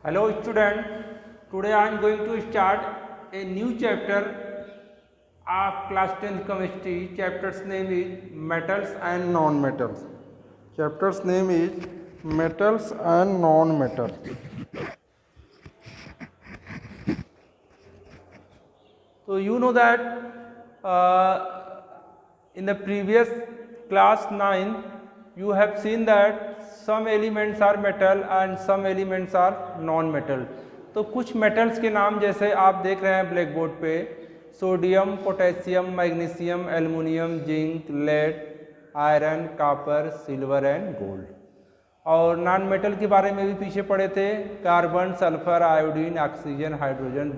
Hello student, today I am going to start a new chapter of class 10th chemistry. Chapter's name is metals and non-metals. Chapter's name is metals and non-metals. So you know that in the previous class 9 you have seen that some elements are metal and some elements are non metal. तो कुछ metals के नाम जैसे आप देख रहे हैं blackboard पे, sodium, potassium, magnesium, aluminium, zinc, lead, iron, copper, silver and gold. और नॉन मेटल के बारे में भी पीछे पढ़े थे, carbon, sulphur, iodine, oxygen, hydrogen,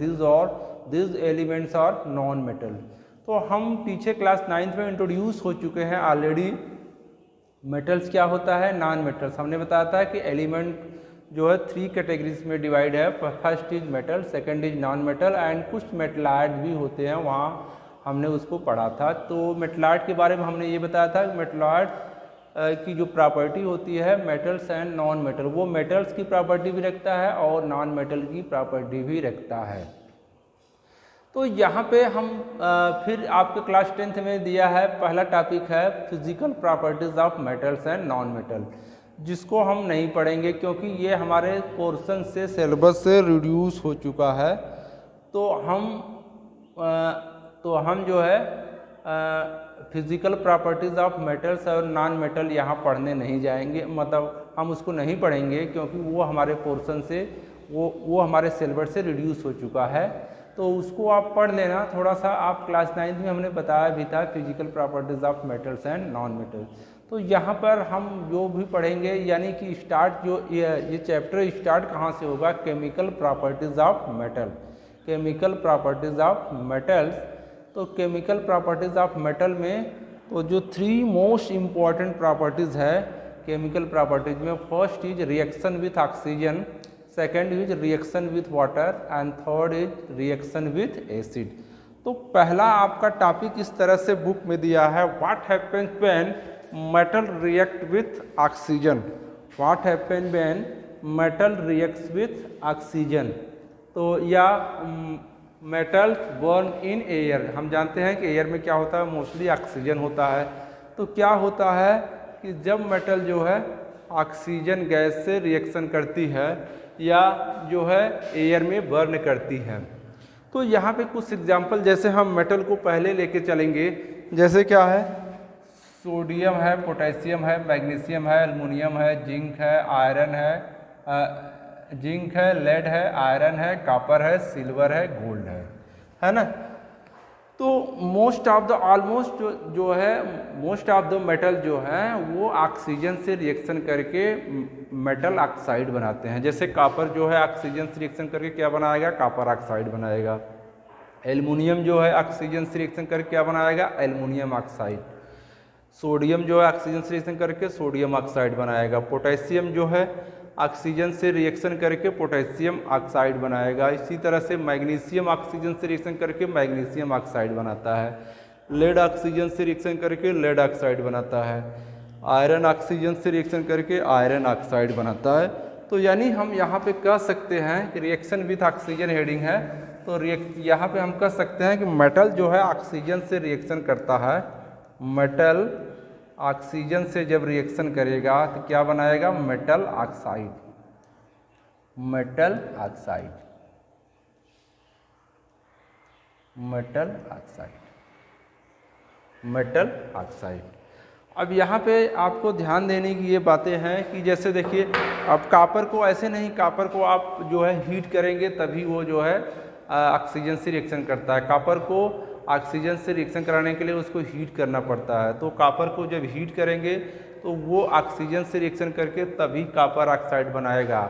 this elements are non metal. तो हम पीछे क्लास 9th में इंट्रोड्यूस हो चुके हैं ऑलरेडी। मेटल्स क्या होता है, नॉन मेटल्स। हमने बताया था कि एलिमेंट जो है 3 कैटेगरीज में डिवाइड है। First is metal, second is non metal and कुछ मेटलाइड भी होते हैं, वहाँ हमने उसको पढ़ा था। तो मेटलाइड के बारे में हमने ये बताया था कि मेटलाइड की जो प्रॉपर्टी होती है मेटल्स एंड नॉन मेटल, वो मेटल्स की प्रॉपर्टी भी रखता है और नॉन मेटल की प्रॉपर्टी भी रखता है। तो यहाँ पे हम फिर आपके क्लास 10th में दिया है, पहला टॉपिक है physical properties of metals and non metal, जिसको हम नहीं पढ़ेंगे क्योंकि ये हमारे पोर्शन से सिलेबस से रिड्यूस हो चुका है। तो हम जो है फिजिकल प्रॉपर्टीज ऑफ मेटल्स और नॉन मेटल यहाँ पढ़ने नहीं जाएंगे, मतलब हम उसको नहीं पढ़ेंगे क्योंकि वो हमारे पोर्शन से वो हमारे सिलेबस से रिड्यूस हो चुका है। तो उसको आप पढ़ लेना थोड़ा सा। आप क्लास 9th में हमने बताया भी था physical properties of metals and non metal. तो यहाँ पर हम जो भी पढ़ेंगे, यानी कि स्टार्ट जो ये चैप्टर स्टार्ट कहाँ से होगा, chemical properties of metal. Chemical properties of metals. तो केमिकल प्रॉपर्टीज ऑफ मेटल में तो जो 3 मोस्ट इम्पॉर्टेंट प्रॉपर्टीज है केमिकल प्रॉपर्टीज में, first is reaction with oxygen, second is reaction with water and third is reaction with acid. तो पहला आपका topic इस तरह से बुक में दिया है, what happens when metal react with oxygen. What happens when metal reacts with oxygen. तो या मेटल्स बर्न इन एयर। हम जानते हैं कि एयर में क्या होता है, मोस्टली ऑक्सीजन होता है। तो क्या होता है कि जब मेटल जो है ऑक्सीजन गैस से रिएक्शन करती है या जो है एयर में बर्न करती है। तो यहाँ पे कुछ एग्जांपल, जैसे हम मेटल को पहले लेके चलेंगे, जैसे क्या है, सोडियम है, पोटेशियम है, मैग्नीशियम है, एल्युमिनियम है, जिंक है, आयरन है, लेड है, आयरन है, कॉपर है, सिल्वर है, गोल्ड है ना। तो मोस्ट ऑफ द मेटल जो है वो ऑक्सीजन से रिएक्शन करके मेटल ऑक्साइड बनाते हैं। जैसे कॉपर जो है ऑक्सीजन से रिएक्शन करके क्या बनाएगा, कॉपर ऑक्साइड बनाएगा। एल्युमिनियम जो है ऑक्सीजन से रिएक्शन करके क्या बनाएगा, एल्युमिनियम ऑक्साइड। सोडियम जो है ऑक्सीजन से रिएक्शन करके सोडियम ऑक्साइड बनाएगा। पोटेशियम जो है ऑक्सीजन से रिएक्शन करके पोटेशियम ऑक्साइड बनाएगा। इसी तरह से मैग्नीशियम ऑक्सीजन से रिएक्शन करके मैग्नीशियम ऑक्साइड बनाता है। लेड ऑक्सीजन से रिएक्शन करके लेड ऑक्साइड बनाता है। आयरन ऑक्सीजन से रिएक्शन करके आयरन ऑक्साइड बनाता है। तो यानी हम यहाँ पे कह सकते हैं कि रिएक्शन विथ ऑक्सीजन हेडिंग है, तो यहाँ पे हम कह सकते हैं कि मेटल जो है ऑक्सीजन से रिएक्शन करता है। मेटल ऑक्सीजन से जब रिएक्शन करेगा तो क्या बनाएगा, metal oxide. Metal oxide, metal oxide, metal oxide. अब यहाँ पे आपको ध्यान देने की ये बातें हैं कि जैसे देखिए, अब कॉपर को ऐसे नहीं, कॉपर को आप जो है हीट करेंगे तभी वो जो है ऑक्सीजन से रिएक्शन करता है। कॉपर को ऑक्सीजन से रिएक्शन कराने के लिए उसको हीट करना पड़ता है। तो कॉपर को जब हीट करेंगे तो वो ऑक्सीजन से रिएक्शन करके तभी कॉपर ऑक्साइड बनाएगा।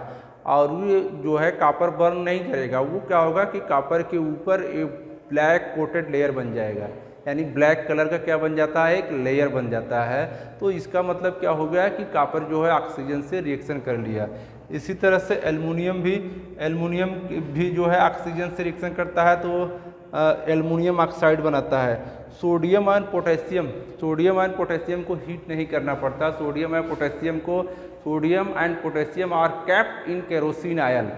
और वो जो है कॉपर बर्न नहीं करेगा, वो क्या होगा कि कॉपर के ऊपर एक ब्लैक कोटेड लेयर बन जाएगा, यानी ब्लैक कलर का क्या बन जाता है, एक लेयर बन जाता है। तो इसका मतलब क्या हो गया कि कॉपर जो है ऑक्सीजन से रिएक्शन कर लिया। इसी तरह से एल्युमिनियम भी जो है ऑक्सीजन से रिएक्शन करता है तो एल्युमिनियम ऑक्साइड बनाता है। सोडियम एंड पोटेशियम को हीट नहीं करना पड़ता। Sodium and potassium are kept in kerosene oil.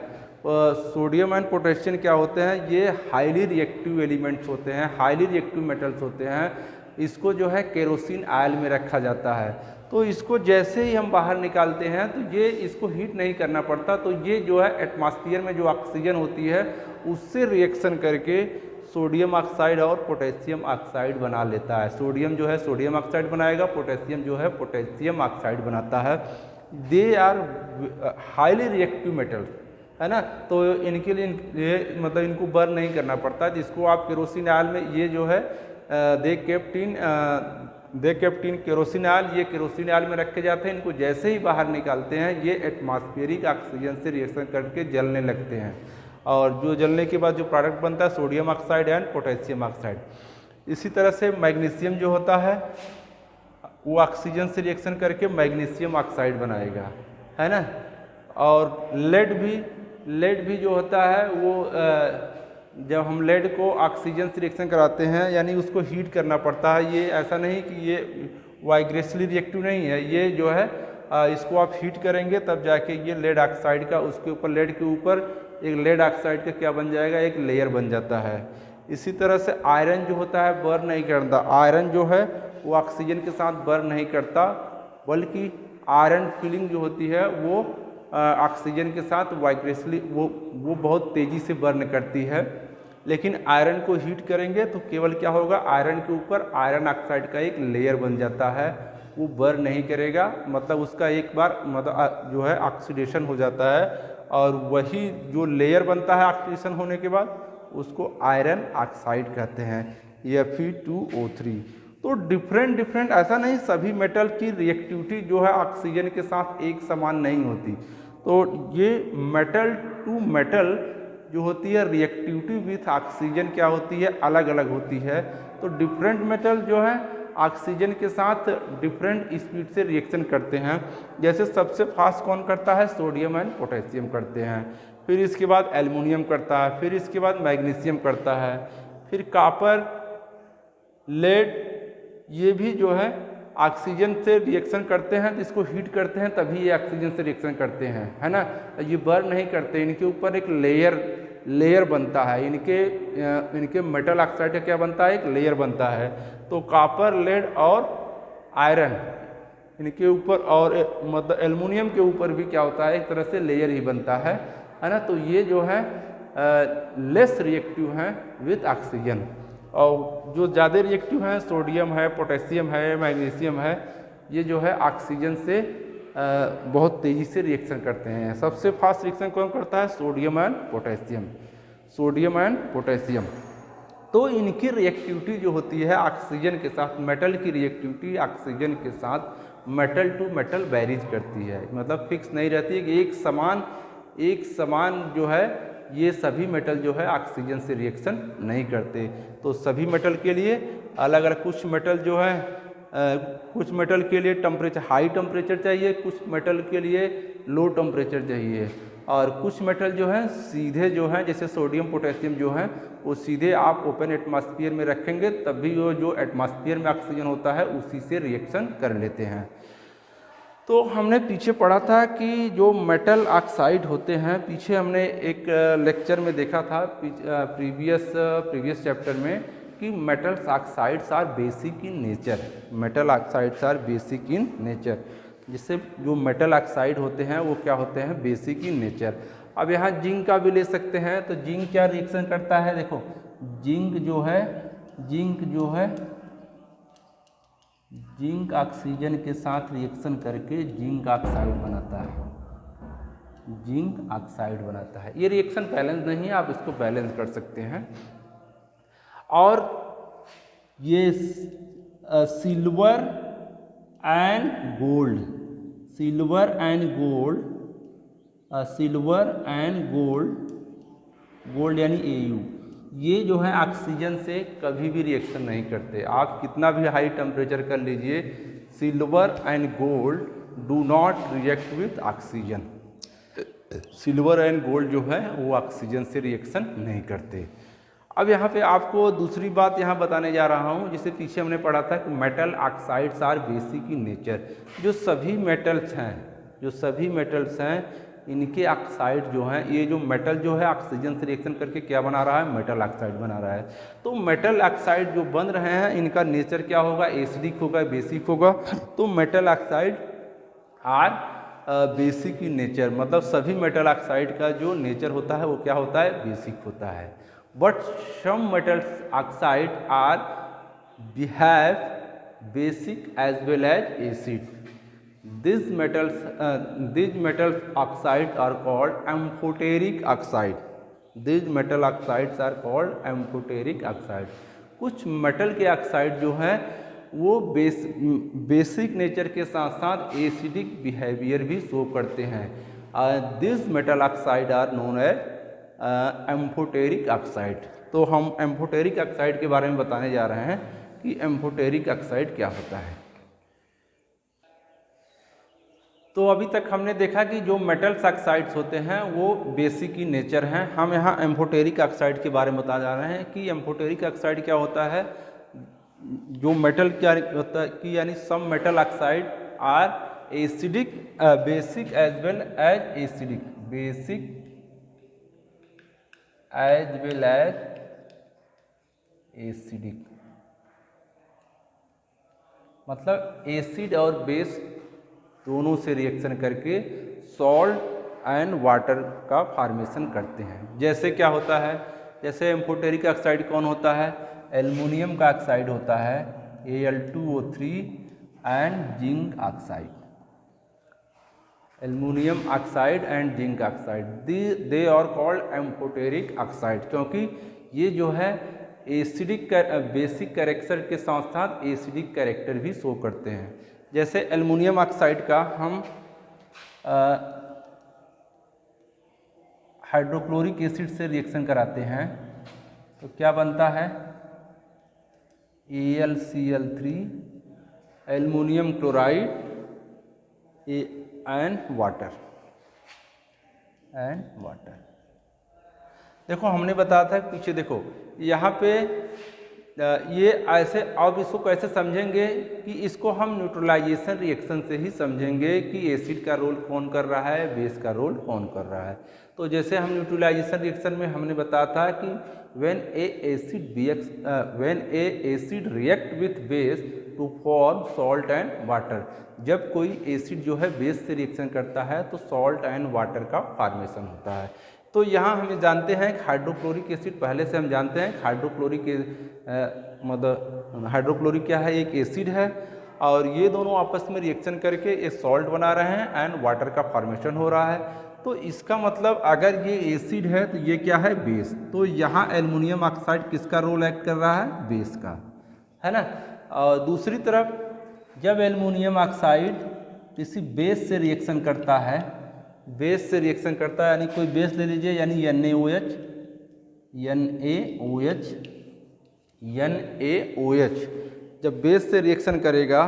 Sodium and potassium क्या होते हैं, ये हाईली रिएक्टिव एलिमेंट्स होते हैं, हाईली रिएक्टिव मेटल्स होते हैं। इसको जो है केरोसिन ऑयल में रखा जाता है। तो इसको जैसे ही हम बाहर निकालते हैं तो ये इसको हीट नहीं करना पड़ता, तो ये जो है एटमॉस्फेयर में जो ऑक्सीजन होती है उससे रिएक्शन करके सोडियम ऑक्साइड और पोटेशियम ऑक्साइड बना लेता है। सोडियम जो है सोडियम ऑक्साइड बनाएगा, पोटेशियम जो है पोटेशियम ऑक्साइड बनाता है। They are highly reactive metals, है ना। तो इनके लिए ये मतलब इनको बर्न नहीं करना पड़ता, जिसको आप केरोसिन ऑयल में ये जो है they kept in kerosene oil, ये केरोसिन ऑयल में रखे जाते हैं। इनको जैसे ही बाहर निकालते हैं ये एटमॉस्फेरिक ऑक्सीजन से रिएक्शन करके जलने लगते हैं, और जो जलने के बाद जो प्रोडक्ट बनता है sodium oxide and potassium oxide. इसी तरह से मैग्नीशियम जो होता है वो ऑक्सीजन से रिएक्शन करके मैग्नीशियम ऑक्साइड बनाएगा, है ना। और लेड भी जो होता है वो जब हम लेड को ऑक्सीजन से रिएक्शन कराते हैं यानी उसको हीट करना पड़ता है। ये ऐसा नहीं कि ये वाइग्रेसली रिएक्टिव नहीं है, ये जो है इसको आप हीट करेंगे तब जाके ये लेड ऑक्साइड का उसके ऊपर लेड के ऊपर एक लेड ऑक्साइड का क्या बन जाएगा, एक लेयर बन जाता है। इसी तरह से आयरन जो होता है बर्न नहीं करता। आयरन जो है वो ऑक्सीजन के साथ बर्न नहीं करता, बल्कि आयरन फिलिंग जो होती है वो ऑक्सीजन के साथ वाइब्रेशनली वो बहुत तेज़ी से बर्न करती है। लेकिन आयरन को हीट करेंगे तो केवल क्या होगा, आयरन के ऊपर आयरन ऑक्साइड का एक लेयर बन जाता है, वो बर्न नहीं करेगा। मतलब उसका एक बार मतलब जो है ऑक्सीडेशन हो जाता है, और वही जो लेयर बनता है ऑक्सीडेशन होने के बाद उसको आयरन ऑक्साइड कहते हैं, Fe2O3। तो डिफरेंट ऐसा नहीं सभी मेटल की रिएक्टिविटी जो है ऑक्सीजन के साथ एक समान नहीं होती। तो ये मेटल टू मेटल जो होती है रिएक्टिविटी विथ ऑक्सीजन क्या होती है, अलग अलग होती है। तो डिफरेंट मेटल जो है ऑक्सीजन के साथ डिफरेंट स्पीड से रिएक्शन करते हैं। जैसे सबसे फास्ट कौन करता है, सोडियम एंड पोटेशियम करते हैं, फिर इसके बाद एल्युमिनियम करता है, फिर इसके बाद मैग्नीशियम करता है, फिर कॉपर, लेड, ये भी जो है ऑक्सीजन से रिएक्शन करते हैं। तो इसको हीट करते हैं तभी ये ऑक्सीजन से रिएक्शन करते हैं, है ना। ये बर्न नहीं करते, इनके ऊपर एक लेयर बनता है। इनके मेटल ऑक्साइड का क्या बनता है, एक लेयर बनता है। तो कॉपर, लेड और आयरन इनके ऊपर, और मतलब एल्युमिनियम के ऊपर भी क्या होता है, एक तरह से लेयर ही बनता है ना। तो ये जो है लेस रिएक्टिव हैं विथ ऑक्सीजन, और जो ज़्यादा रिएक्टिव हैं सोडियम है, पोटेशियम है, मैग्नीशियम है, ये जो है ऑक्सीजन से बहुत तेज़ी से रिएक्शन करते हैं। सबसे फास्ट रिएक्शन कौन करता है, सोडियम एंड पोटेशियम। तो इनकी रिएक्टिविटी जो होती है ऑक्सीजन के साथ, मेटल की रिएक्टिविटी ऑक्सीजन के साथ मेटल टू मेटल वेरीज करती है, मतलब फिक्स नहीं रहती है कि एक समान जो है ये सभी मेटल जो है ऑक्सीजन से रिएक्शन नहीं करते। तो सभी मेटल के लिए अलग अलग, कुछ मेटल जो है कुछ मेटल के लिए हाई टेम्परेचर चाहिए, कुछ मेटल के लिए लो टेम्परेचर चाहिए, और कुछ मेटल जो है सीधे जो है जैसे सोडियम पोटेशियम जो है वो सीधे आप ओपन एटमॉस्फेयर में रखेंगे तभी वो जो एटमॉस्फेयर में ऑक्सीजन होता है उसी से रिएक्शन कर लेते हैं। तो हमने पीछे पढ़ा था कि जो मेटल ऑक्साइड होते हैं, पीछे हमने एक लेक्चर में देखा था प्रीवियस चैप्टर में कि metals oxides are basic in nature. Metal oxides are basic in nature, जिससे जो मेटल ऑक्साइड होते हैं वो क्या होते हैं, बेसिक इन नेचर। अब यहाँ जिंक का भी ले सकते हैं। तो जिंक क्या रिएक्शन करता है, देखो जिंक ऑक्सीजन के साथ रिएक्शन करके जिंक ऑक्साइड बनाता है। ये रिएक्शन बैलेंस नहीं है, आप इसको बैलेंस कर सकते हैं। और ये सिल्वर एंड गोल्ड यानी Au, ये जो है ऑक्सीजन से कभी भी रिएक्शन नहीं करते। आप कितना भी हाई टेम्परेचर कर लीजिए, silver and gold do not react with oxygen. Silver and gold जो है वो ऑक्सीजन से रिएक्शन नहीं करते। अब यहाँ पे आपको दूसरी बात यहाँ बताने जा रहा हूँ, जिसे पीछे हमने पढ़ा था कि metal oxides are basic in nature. जो सभी मेटल्स हैं इनके ऑक्साइड जो हैं, ये जो मेटल जो है ऑक्सीजन से रिएक्शन करके क्या बना रहा है, मेटल ऑक्साइड बना रहा है। तो मेटल ऑक्साइड जो बन रहे हैं इनका नेचर क्या होगा, एसिडिक होगा, बेसिक होगा। तो metal oxide are basic in nature, मतलब सभी मेटल ऑक्साइड का जो नेचर होता है वो क्या होता है, बेसिक होता है। But some metals oxide are behave basic as well as acid. These metals oxides are called amphoteric oxide. These metal oxides are called amphoteric oxide. कुछ मेटल के ऑक्साइड जो हैं वो बेसिक नेचर के साथ साथ एसिडिक बिहेवियर भी show करते हैं। This metal oxide are known as amphoteric oxide. तो हम एम्फोटेरिक ऑक्साइड के बारे में बताने जा रहे हैं कि एम्फोटेरिक ऑक्साइड क्या होता है। तो अभी तक हमने देखा कि जो मेटल्स ऑक्साइड्स होते हैं वो बेसिक ही नेचर हैं। हम यहाँ एम्फोटेरिक ऑक्साइड के बारे में बता जा रहे हैं कि एम्फोटेरिक ऑक्साइड क्या होता है। जो मेटल क्या होता है कि यानी some metal oxide are acidic basic as well as acidic, basic as well as acidic, मतलब एसिड और बेस दोनों से रिएक्शन करके सॉल्ट एंड वाटर का फॉर्मेशन करते हैं। जैसे क्या होता है, जैसे एम्फोटेरिक ऑक्साइड कौन होता है, एल्युमिनियम का ऑक्साइड होता है Al2O3 and zinc oxide, aluminium oxide and zinc oxide, they are called amphoteric oxide, क्योंकि ये जो है एसिडिक बेसिक कैरेक्टर के साथ साथ एसिडिक कैरेक्टर भी शो करते हैं। जैसे एल्युमिनियम ऑक्साइड का हम हाइड्रोक्लोरिक एसिड से रिएक्शन कराते हैं तो क्या बनता है, AlCl3 aluminium chloride and water. देखो हमने बताया था पीछे, देखो यहाँ पे ये ऐसे, अब इसको कैसे समझेंगे कि इसको हम न्यूट्रलाइजेशन रिएक्शन से ही समझेंगे कि एसिड का रोल कौन कर रहा है, बेस का रोल कौन कर रहा है। तो जैसे हम न्यूट्रलाइजेशन रिएक्शन में हमने बताया था कि when a acid react with base to form salt and water, जब कोई एसिड जो है बेस से रिएक्शन करता है तो सॉल्ट एंड वाटर का फॉर्मेशन होता है। तो यहाँ हम जानते हैं हाइड्रोक्लोरिक एसिड, पहले से हम जानते हैं हाइड्रोक्लोरिक मतलब हाइड्रोक्लोरिक क्या है, एक एसिड है और ये दोनों आपस में रिएक्शन करके एक सॉल्ट बना रहे हैं एंड वाटर का फॉर्मेशन हो रहा है। तो इसका मतलब अगर ये एसिड है तो ये क्या है, बेस। तो यहाँ एल्युमिनियम ऑक्साइड किसका रोल एक्ट कर रहा है, बेस का, है ना। और दूसरी तरफ जब एल्युमिनियम ऑक्साइड किसी बेस से रिएक्शन करता है, बेस से रिएक्शन करता है यानी कोई बेस ले लीजिए, यानी NaOH, जब बेस से रिएक्शन करेगा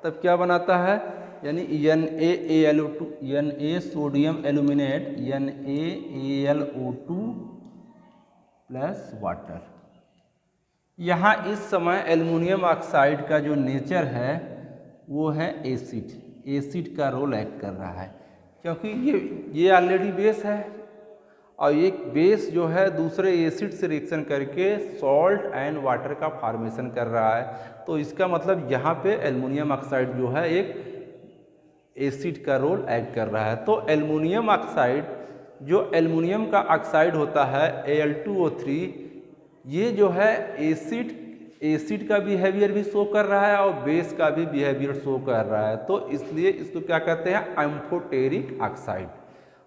तब क्या बनाता है, यानी NaAlO2, Na sodium aluminate, NaAlO2 plus water. यहाँ इस समय एल्युमिनियम ऑक्साइड का जो नेचर है वो है एसिड का रोल एक्ट कर रहा है, क्योंकि ये ऑलरेडी बेस है और एक बेस जो है दूसरे एसिड से रिएक्शन करके सॉल्ट एंड वाटर का फॉर्मेशन कर रहा है। तो इसका मतलब यहाँ पे एल्युमिनियम ऑक्साइड जो है एक एसिड का रोल एक्ट कर रहा है। तो एल्युमिनियम ऑक्साइड, जो एल्युमिनियम का ऑक्साइड होता है Al2O3, ये जो है एसिड का बिहेवियर भी शो कर रहा है और बेस का भी बिहेवियर शो कर रहा है। तो इसलिए इसको क्या कहते हैं, एम्फोटेरिक ऑक्साइड।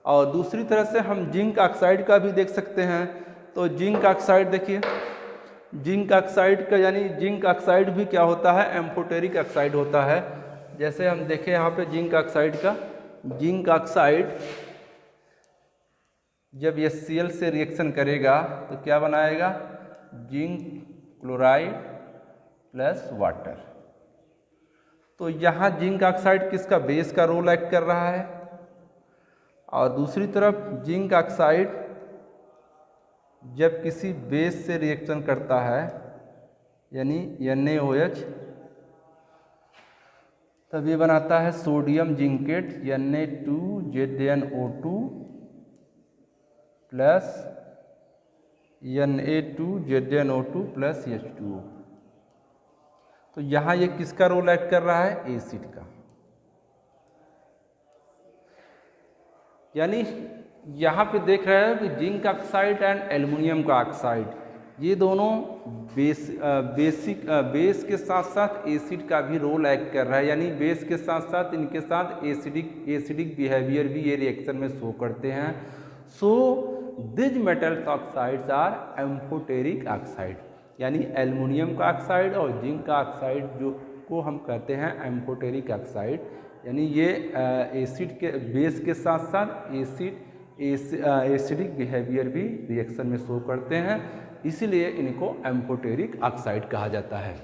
और दूसरी तरह से हम जिंक ऑक्साइड का भी देख सकते हैं। तो जिंक ऑक्साइड देखिए, जिंक ऑक्साइड का यानी जिंक ऑक्साइड भी क्या होता है, एम्फोटेरिक ऑक्साइड होता है। जैसे हम देखें यहाँ पे जिंक ऑक्साइड का, जिंक ऑक्साइड जब HCl से रिएक्शन करेगा तो क्या बनाएगा, जिंक क्लोराइड प्लस वाटर। तो यहाँ जिंक ऑक्साइड किसका, बेस का रोल एक्ट कर रहा है। और दूसरी तरफ जिंक ऑक्साइड जब किसी बेस से रिएक्शन करता है यानी NaOH, तब ये बनाता है sodium zincate Na2ZnO2 plus Na2ZnO2 plus H2O। तो यहाँ ये किसका रोल एक्ट कर रहा है? एसिड का। यानी यहाँ पे देख रहे हैं कि जिंक ऑक्साइड एंड एल्युमिनियम का ऑक्साइड, ये दोनों बेस के साथ साथ एसिड का भी रोल एक्ट कर रहा है। यानी बेस के साथ साथ इनके साथ एसिडिक बिहेवियर भी ये रिएक्शन में शो करते हैं। So these metals oxides are amphoteric oxide. यानी एल्युमिनियम का ऑक्साइड और जिंक का ऑक्साइड जो को हम कहते हैं एम्फोटेरिक ऑक्साइड। यानी ये एसिड के बेस के साथ साथ एसिडिक बिहेवियर भी रिएक्शन में शो करते हैं, इसीलिए इनको एम्फोटेरिक ऑक्साइड कहा जाता है।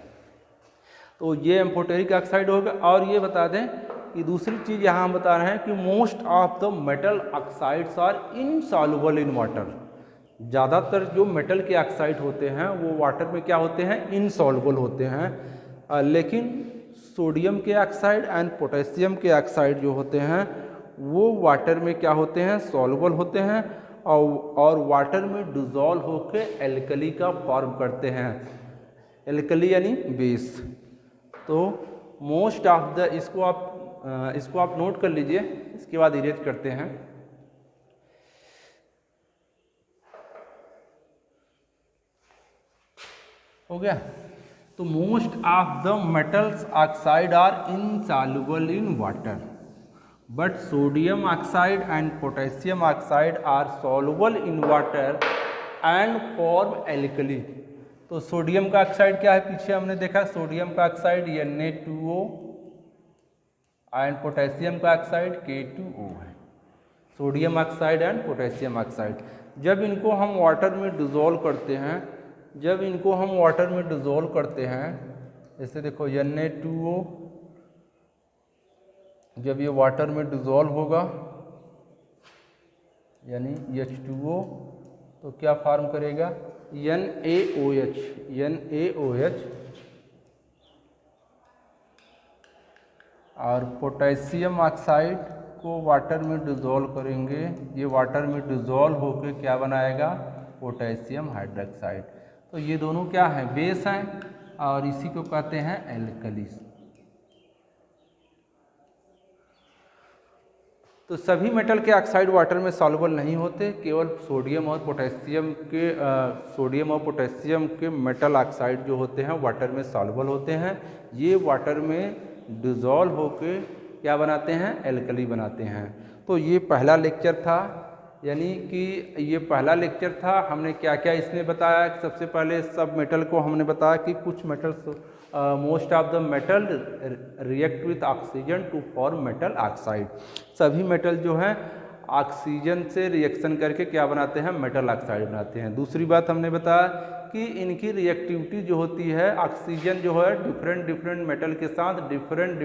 तो ये एम्फोटेरिक ऑक्साइड होगा। और ये बता दें कि दूसरी चीज़ यहाँ हम बता रहे हैं कि most of the metal oxides are insoluble in water. ज़्यादातर जो मेटल के ऑक्साइड होते हैं वो वाटर में क्या होते हैं? इनसॉल्युबल होते हैं। लेकिन सोडियम के ऑक्साइड एंड पोटेशियम के ऑक्साइड जो होते हैं वो वाटर में क्या होते हैं? सॉल्युबल होते हैं और वाटर में डिज़ोल्व होकर एल्कली का फॉर्म करते हैं। एल्कली यानी बेस। तो मोस्ट ऑफ द इसको आप नोट कर लीजिए, इसके बाद इरेज करते हैं। हो गया। तो most of the metals oxide are insoluble in water but sodium oxide and potassium oxide are soluble in water and form alkali। तो सोडियम का ऑक्साइड क्या है? पीछे हमने देखा सोडियम का ऑक्साइड Na2O एंड पोटेशियम का ऑक्साइड K2O है। Sodium oxide and potassium oxide जब इनको हम वाटर में डिज़ोल्व करते हैं, जैसे देखो Na2O जब ये वाटर में डिज़ोल्व होगा यानी H2O तो क्या फॉर्म करेगा? NaOH और पोटेशियम ऑक्साइड को वाटर में डिज़ोल्व करेंगे, ये वाटर में डिज़ोल्व होकर क्या बनाएगा? Potassium hydroxide. तो ये दोनों क्या हैं? बेस हैं और इसी को कहते हैं एल्कलीस। तो सभी मेटल के ऑक्साइड वाटर में सॉल्युबल नहीं होते, केवल सोडियम और पोटेशियम के मेटल ऑक्साइड जो होते हैं वाटर में सॉल्युबल होते हैं। ये वाटर में डिज़ोल्व होकर क्या बनाते हैं? एल्कली बनाते हैं। तो ये पहला लेक्चर था, यानी कि ये पहला लेक्चर था। हमने क्या क्या इसमें बताया? सबसे पहले सब मेटल को हमने बताया कि कुछ metals most of the metal react with oxygen to form metal oxide. सभी मेटल जो हैं ऑक्सीजन से रिएक्शन करके क्या बनाते हैं? मेटल ऑक्साइड बनाते हैं। दूसरी बात हमने बताया कि इनकी रिएक्टिविटी जो होती है, ऑक्सीजन जो है डिफरेंट मेटल के साथ डिफरेंट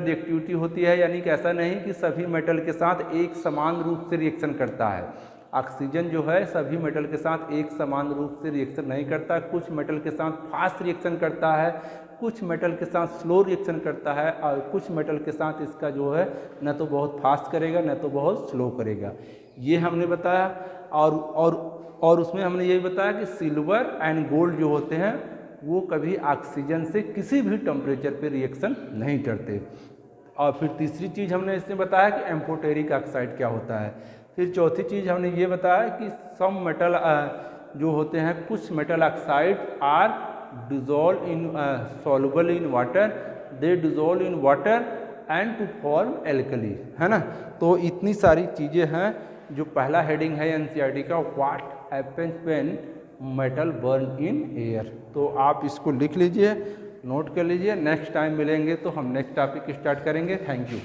रिएक्टिविटी होती है। यानी कि ऐसा नहीं कि सभी मेटल के साथ एक समान रूप से रिएक्शन करता है। ऑक्सीजन जो है सभी मेटल के साथ एक समान रूप से रिएक्शन नहीं करता। कुछ मेटल के साथ फास्ट रिएक्शन करता है, कुछ मेटल के साथ स्लो रिएक्शन करता है और कुछ मेटल के साथ इसका जो है न तो बहुत फास्ट करेगा न तो बहुत स्लो करेगा। ये हमने बताया। और उसमें हमने यही बताया कि सिल्वर एंड गोल्ड जो होते हैं वो कभी ऑक्सीजन से किसी भी टेम्परेचर पे रिएक्शन नहीं करते। और फिर तीसरी चीज़ हमने इसमें बताया कि एम्फोटेरिक ऑक्साइड क्या होता है। फिर चौथी चीज़ हमने ये बताया कि सम मेटल जो होते हैं, कुछ metal oxide are dissolve in soluble in water, they dissolve in water and to form alkali, है ना। तो इतनी सारी चीज़ें हैं। जो पहला हेडिंग है एनसीईआरटी का, what happens when metal burn in air. तो आप इसको लिख लीजिए, नोट कर लीजिए। नेक्स्ट टाइम मिलेंगे तो हम नेक्स्ट टॉपिक स्टार्ट करेंगे। Thank you.